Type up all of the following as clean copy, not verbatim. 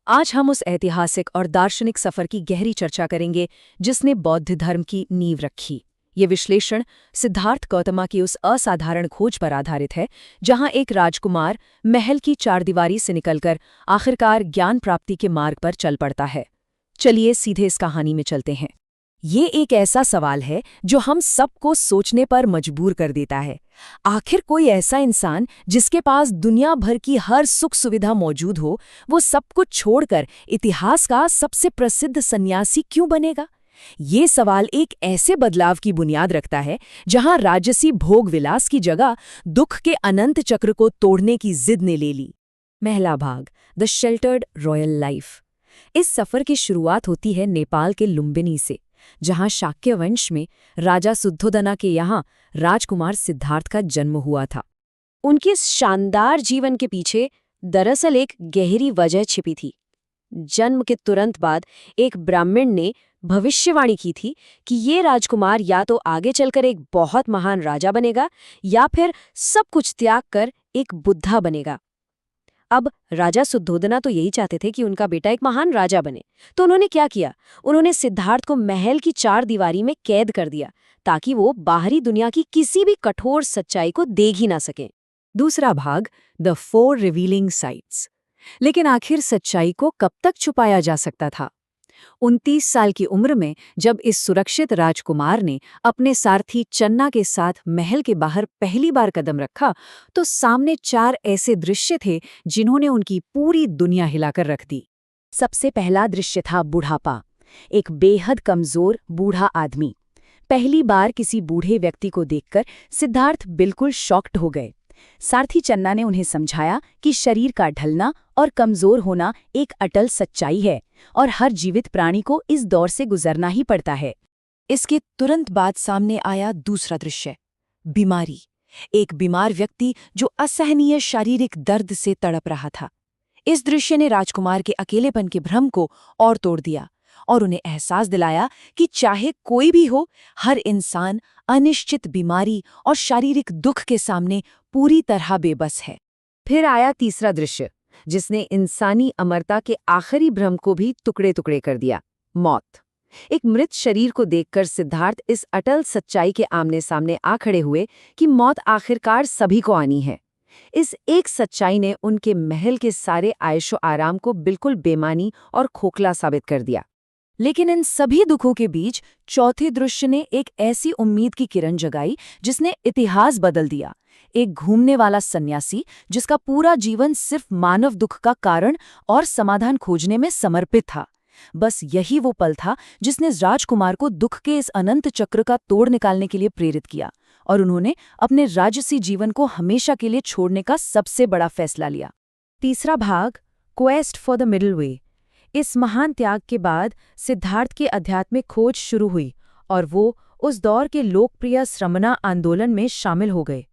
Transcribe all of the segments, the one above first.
आज हम उस ऐतिहासिक और दार्शनिक सफर की गहरी चर्चा करेंगे जिसने बौद्ध धर्म की नींव रखी। ये विश्लेषण सिद्धार्थ गौतमा की उस असाधारण खोज पर आधारित है जहां एक राजकुमार महल की चारदीवारी से निकलकर आखिरकार ज्ञान प्राप्ति के मार्ग पर चल पड़ता है। चलिए सीधे इस कहानी में चलते हैं। ये एक ऐसा सवाल है जो हम सबको सोचने पर मजबूर कर देता है। आखिर कोई ऐसा इंसान जिसके पास दुनिया भर की हर सुख सुविधा मौजूद हो, वो सब कुछ छोड़कर इतिहास का सबसे प्रसिद्ध सन्यासी क्यों बनेगा? ये सवाल एक ऐसे बदलाव की बुनियाद रखता है जहां राजसी भोग विलास की जगह दुख के अनंत चक्र को तोड़ने की जिद ने ले ली। पहला भाग, द शेल्टर्ड रॉयल लाइफ। इस सफर की शुरुआत होती है नेपाल के लुम्बिनी से, जहां शाक्य वंश में राजा शुद्धोदना के यहाँ राजकुमार सिद्धार्थ का जन्म हुआ था। उनके इस शानदार जीवन के पीछे दरअसल एक गहरी वजह छिपी थी। जन्म के तुरंत बाद एक ब्राह्मण ने भविष्यवाणी की थी कि ये राजकुमार या तो आगे चलकर एक बहुत महान राजा बनेगा या फिर सब कुछ त्याग कर एक बुद्धा बनेगा। अब राजा शुद्धोदना तो यही चाहते थे कि उनका बेटा एक महान राजा बने, तो उन्होंने क्या किया? उन्होंने सिद्धार्थ को महल की चारदीवारी में कैद कर दिया ताकि वो बाहरी दुनिया की किसी भी कठोर सच्चाई को देख ही ना सके। दूसरा भाग, द 4 रिवीलिंग साइट्स। लेकिन आखिर सच्चाई को कब तक छुपाया जा सकता था? 29 साल की उम्र में जब इस सुरक्षित राजकुमार ने अपने सारथी चन्ना के साथ महल के बाहर पहली बार कदम रखा, तो सामने 4 ऐसे दृश्य थे जिन्होंने उनकी पूरी दुनिया हिलाकर रख दी। सबसे पहला दृश्य था बुढ़ापा। एक बेहद कमजोर बूढ़ा आदमी। पहली बार किसी बूढ़े व्यक्ति को देखकर सिद्धार्थ बिल्कुल शॉक्ड हो गए। सारथी चन्ना ने उन्हें समझाया कि शरीर का ढलना और कमजोर होना एक अटल सच्चाई है और हर जीवित प्राणी को इस दौर से गुजरना ही पड़ता है। इसके तुरंत बाद सामने आया दूसरा दृश्य, बीमारी। एक बीमार व्यक्ति जो असहनीय शारीरिक दर्द से तड़प रहा था। इस दृश्य ने राजकुमार के अकेलेपन के भ्रम को और तोड़ दिया और उन्हें एहसास दिलाया कि चाहे कोई भी हो, हर इंसान अनिश्चित बीमारी और शारीरिक दुख के सामने पूरी तरह बेबस है। फिर आया तीसरा दृश्य, जिसने इंसानी अमरता के आखिरी भ्रम को भी टुकड़े टुकड़े कर दिया, मौत। एक मृत शरीर को देखकर सिद्धार्थ इस अटल सच्चाई के आमने सामने आ खड़े हुए कि मौत आखिरकार सभी को आनी है। इस एक सच्चाई ने उनके महल के सारे आयशो आराम को बिल्कुल बेमानी और खोखला साबित कर दिया। लेकिन इन सभी दुखों के बीच चौथे दृश्य ने एक ऐसी उम्मीद की किरण जगाई जिसने इतिहास बदल दिया। एक घूमने वाला सन्यासी जिसका पूरा जीवन सिर्फ मानव दुख का कारण और समाधान खोजने में समर्पित था। बस यही वो पल था जिसने राजकुमार को दुख के इस अनंत चक्र का तोड़ निकालने के लिए प्रेरित किया और उन्होंने अपने राजसी जीवन को हमेशा के लिए छोड़ने का सबसे बड़ा फैसला लिया। तीसरा भाग, quest for the middle way. इस महान त्याग के बाद सिद्धार्थ की आध्यात्मिक खोज शुरू हुई और वो उस दौर के लोकप्रिय श्रमणा आंदोलन में शामिल हो गए।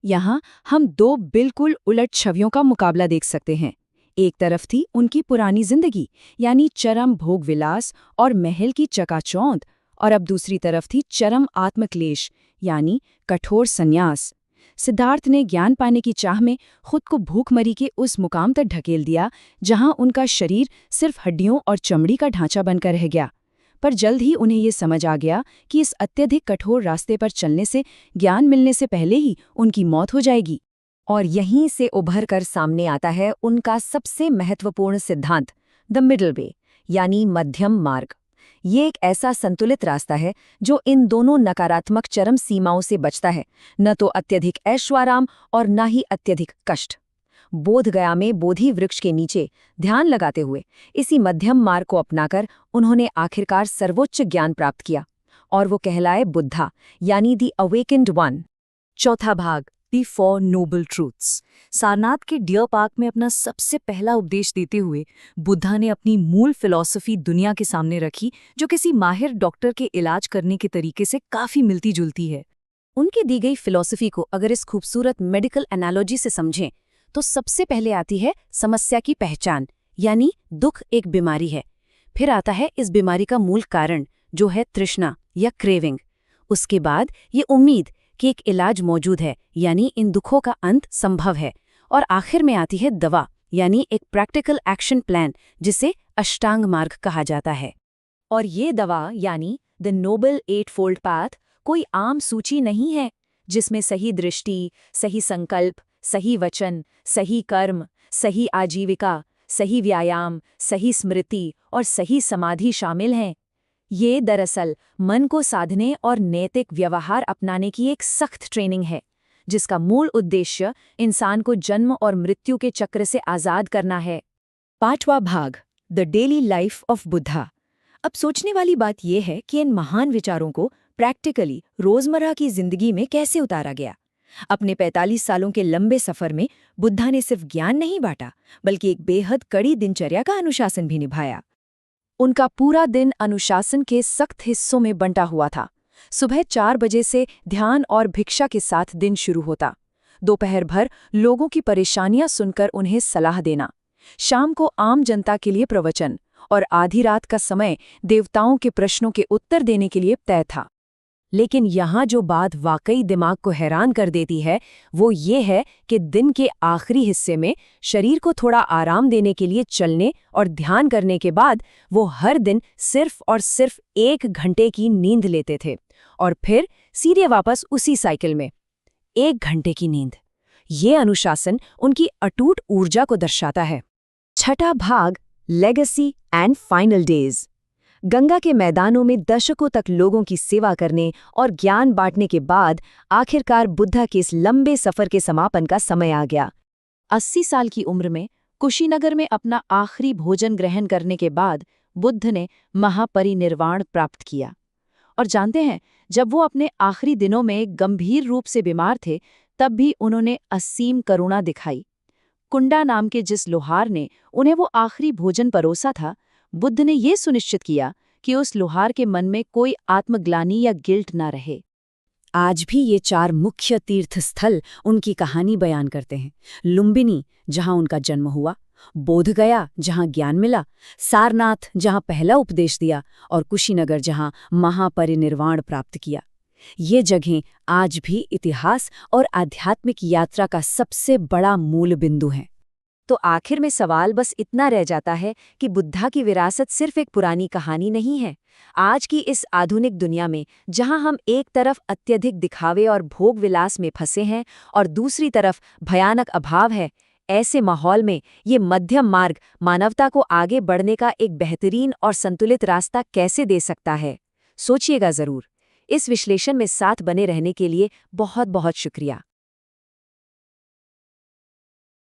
यहाँ हम 2 बिल्कुल उलट छवियों का मुकाबला देख सकते हैं। एक तरफ थी उनकी पुरानी जिंदगी, यानी चरम भोग विलास और महल की चकाचौंध, और अब दूसरी तरफ थी चरम आत्मक्लेश, यानी कठोर संन्यास। सिद्धार्थ ने ज्ञान पाने की चाह में खुद को भूखमरी के उस मुकाम तक ढकेल दिया जहां उनका शरीर सिर्फ हड्डियों और चमड़ी का ढांचा बनकर रह गया। पर जल्द ही उन्हें ये समझ आ गया कि इस अत्यधिक कठोर रास्ते पर चलने से ज्ञान मिलने से पहले ही उनकी मौत हो जाएगी। और यहीं से उभर कर सामने आता है उनका सबसे महत्वपूर्ण सिद्धांत, द मिडल वे, यानी मध्यम मार्ग। ये एक ऐसा संतुलित रास्ता है जो इन दोनों नकारात्मक चरम सीमाओं से बचता है, न तो अत्यधिक ऐश्वाराम और न ही अत्यधिक कष्ट। बोधगया में बोधि वृक्ष के नीचे ध्यान लगाते हुए इसी मध्यम मार्ग को अपनाकर उन्होंने आखिरकार सर्वोच्च ज्ञान प्राप्त किया और वो कहलाए बुद्धा, यानी दी अवेकेंड वन। चौथा भाग, दी 4 नोबल ट्रूथ्स। सारनाथ के डियर पार्क में अपना सबसे पहला उपदेश देते हुए बुद्धा ने अपनी मूल फिलॉसफी दुनिया के सामने रखी, जो किसी माहिर डॉक्टर के इलाज करने के तरीके से काफी मिलती जुलती है। उनकी दी गई फिलॉसफी को अगर इस खूबसूरत मेडिकल एनालॉजी से समझें तो सबसे पहले आती है समस्या की पहचान, यानी दुख एक बीमारी है। फिर आता है इस बीमारी का मूल कारण, जो है तृष्णा या क्रेविंग। उसके बाद ये उम्मीद कि एक इलाज मौजूद है, यानी इन दुखों का अंत संभव है। और आखिर में आती है दवा, यानी एक प्रैक्टिकल एक्शन प्लान जिसे अष्टांग मार्ग कहा जाता है। और ये दवा यानी द नोबल एटफोल्ड पाथ कोई आम सूची नहीं है जिसमें सही दृष्टि, सही संकल्प, सही वचन, सही कर्म, सही आजीविका, सही व्यायाम, सही स्मृति और सही समाधि शामिल हैं। ये दरअसल मन को साधने और नैतिक व्यवहार अपनाने की एक सख्त ट्रेनिंग है, जिसका मूल उद्देश्य इंसान को जन्म और मृत्यु के चक्र से आज़ाद करना है। 5वां भाग, the daily life of Buddha. अब सोचने वाली बात यह है कि इन महान विचारों को प्रैक्टिकली रोजमर्रा की जिंदगी में कैसे उतारा गया। अपने 45 सालों के लंबे सफर में बुद्धा ने सिर्फ ज्ञान नहीं बांटा, बल्कि एक बेहद कड़ी दिनचर्या का अनुशासन भी निभाया। उनका पूरा दिन अनुशासन के सख्त हिस्सों में बंटा हुआ था। सुबह 4 बजे से ध्यान और भिक्षा के साथ दिन शुरू होता। दोपहर भर लोगों की परेशानियां सुनकर उन्हें सलाह देना। शाम को आम जनता के लिए प्रवचन और आधी रात का समय देवताओं के प्रश्नों के उत्तर देने के लिए तय था। लेकिन यहाँ जो बात वाकई दिमाग को हैरान कर देती है वो ये है कि दिन के आखिरी हिस्से में शरीर को थोड़ा आराम देने के लिए चलने और ध्यान करने के बाद वो हर दिन सिर्फ और सिर्फ 1 घंटे की नींद लेते थे और फिर सीधे वापस उसी साइकिल में। 1 घंटे की नींद, ये अनुशासन उनकी अटूट ऊर्जा को दर्शाता है। 6वां भाग, legacy and final days. Ganga के मैदानों में दशकों तक लोगों की सेवा करने और ज्ञान बांटने के बाद आखिरकार बुद्धा के इस लंबे सफर के समापन का समय आ गया। 80 साल की उम्र में कुशीनगर में अपना आखिरी भोजन ग्रहण करने के बाद बुद्ध ने महापरिनिर्वाण प्राप्त किया। और जानते हैं, जब वो अपने आखिरी दिनों में गंभीर रूप से बीमार थे, तब भी उन्होंने असीम करुणा दिखाई। कुंडा नाम के जिस लोहार ने उन्हें वो आखिरी भोजन परोसा था, बुद्ध ने ये सुनिश्चित किया कि उस लोहार के मन में कोई आत्मग्लानि या गिल्ट ना रहे। आज भी ये 4 मुख्य तीर्थ स्थल उनकी कहानी बयान करते हैं। लुम्बिनी, जहां उनका जन्म हुआ, बोधगया, जहां ज्ञान मिला, सारनाथ, जहां पहला उपदेश दिया, और कुशीनगर, जहां महापरिनिर्वाण प्राप्त किया। ये जगहें आज भी इतिहास और आध्यात्मिक यात्रा का सबसे बड़ा मूल बिंदु हैं। तो आखिर में सवाल बस इतना रह जाता है कि बुद्धा की विरासत सिर्फ एक पुरानी कहानी नहीं है। आज की इस आधुनिक दुनिया में, जहां हम एक तरफ अत्यधिक दिखावे और भोग विलास में फंसे हैं और दूसरी तरफ भयानक अभाव है, ऐसे माहौल में ये मध्यम मार्ग मानवता को आगे बढ़ने का एक बेहतरीन और संतुलित रास्ता कैसे दे सकता है? सोचिएगा ज़रूर। इस विश्लेषण में साथ बने रहने के लिए बहुत बहुत शुक्रिया।